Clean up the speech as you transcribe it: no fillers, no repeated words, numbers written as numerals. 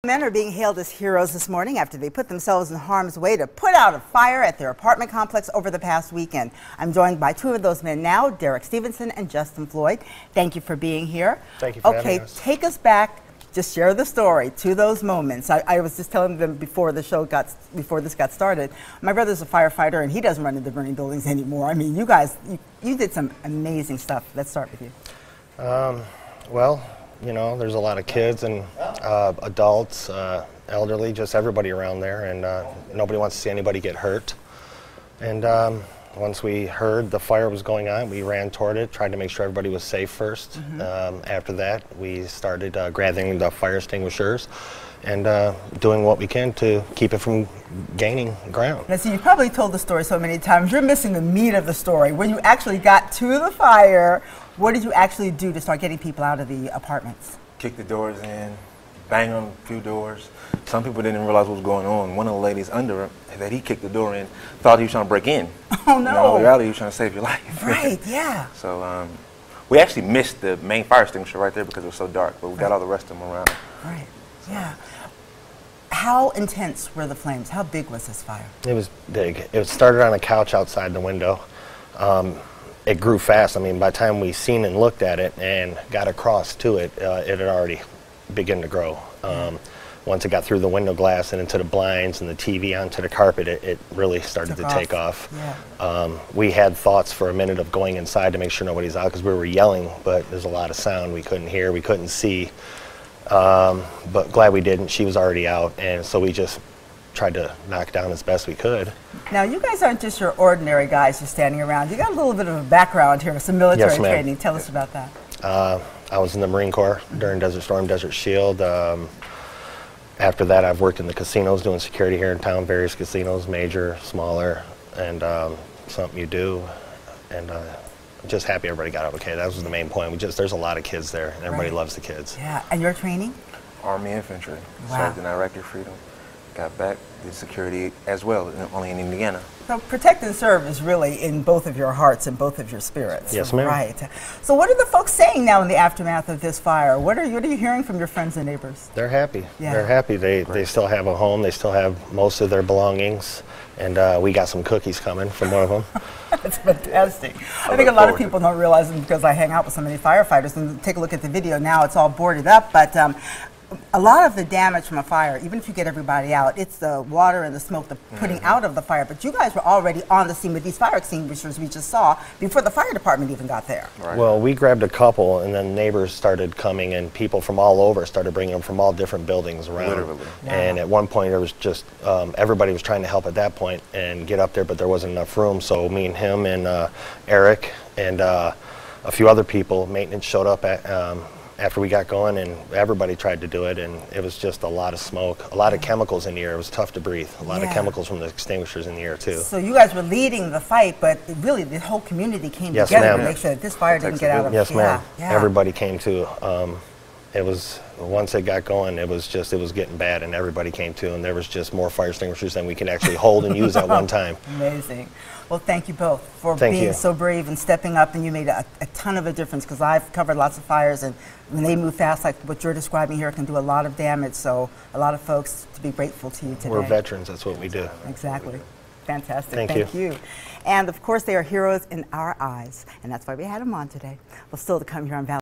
Men are being hailed as heroes this morning after they put themselves in harm's way to put out a fire at their apartment complex over the past weekend. I'm joined by two of those men now, Derek Stevenson and Justin Floyd. Thank you for being here. Thank you for having us. Take us back, just share the story to those moments. I was just telling them before this got started, my brother's a firefighter and he doesn't run into burning buildings anymore. I mean, you guys, you did some amazing stuff. Let's start with you. Well, you know, there's a lot of kids and adults, elderly, just everybody around there, and nobody wants to see anybody get hurt. And once we heard the fire was going on, we ran toward it, tried to make sure everybody was safe first. After that, we started gathering the fire extinguishers and doing what we can to keep it from gaining ground. Now, see, you've probably told the story so many times, you're missing the meat of the story. When you actually got to the fire, what did you actually do to start getting people out of the apartments? Kick the doors in, bang on a few doors. Some people didn't realize what was going on. One of the ladies under him, that he kicked the door in, thought he was trying to break in. Oh, no. No, in reality, he was trying to save your life. Right, yeah. So we actually missed the main fire extinguisher right there because it was so dark, but we got all the rest of them around. Right, yeah. How intense were the flames? How big was this fire? It was big. It started on a couch outside the window. It grew fast. I mean, by the time we seen and looked at it and got across to it, it had already begun to grow. Once it got through the window glass and into the blinds and the TV onto the carpet, it really started to take off. Yeah. We had thoughts for a minute of going inside to make sure nobody's out because we were yelling, but there's a lot of sound we couldn't hear, we couldn't see. But glad we didn't. She was already out, and so we just tried to knock down as best we could. Now, you guys aren't just your ordinary guys just standing around. You got a little bit of a background here, some military training. Tell us about that. I was in the Marine Corps during Desert Storm, Desert Shield. After that, I've worked in the casinos doing security here in town, various casinos, major, smaller, and something you do. And just happy everybody got out okay. That was the main point. There's a lot of kids there, and everybody loves the kids. Yeah, and your training? Army infantry. Wow. Served in Iraqi freedom. Got back, did security as well, only in Indiana. So protect and serve is really in both of your hearts and both of your spirits. Yes, ma'am. Right. So what are the folks saying now in the aftermath of this fire? What are you hearing from your friends and neighbors? They're happy. Yeah. They're happy. They still have a home. They still have most of their belongings. And we got some cookies coming from one of them. That's fantastic. I think a lot of people don't realize it because I hang out with so many firefighters and take a look at the video. Now it's all boarded up, but a lot of the damage from a fire, even if you get everybody out, it's the water and the smoke, the putting out of the fire. But you guys were already on the scene with these fire extinguishers we just saw before the fire department even got there. Right. Well, we grabbed a couple, and then neighbors started coming, and people from all over started bringing them from all different buildings around. Literally. Yeah. And at one point, there was just everybody was trying to help at that point and get up there, but there wasn't enough room. So me and him and Eric and a few other people, maintenance, showed up after we got going, and everybody tried to do it, and it was just a lot of smoke, a lot of chemicals in the air. It was tough to breathe. A lot of chemicals from the extinguishers in the air too. So you guys were leading the fight, but really the whole community came together to make sure that this fire didn't get out of Yes, ma'am. Yeah. Everybody came to. It was, once it got going, it was getting bad, and everybody came to, and there was just more fire extinguishers than we can actually hold and use at one time. Amazing. Well, thank you both for being so brave and stepping up, and you made a ton of a difference because I've covered lots of fires, and when they move fast, like what you're describing here, can do a lot of damage. So a lot of folks to be grateful to you today. We're veterans. That's what we do. Exactly. Fantastic. Thank you. And of course, they are heroes in our eyes, and that's why we had them on today. Well, still to come here on Valley.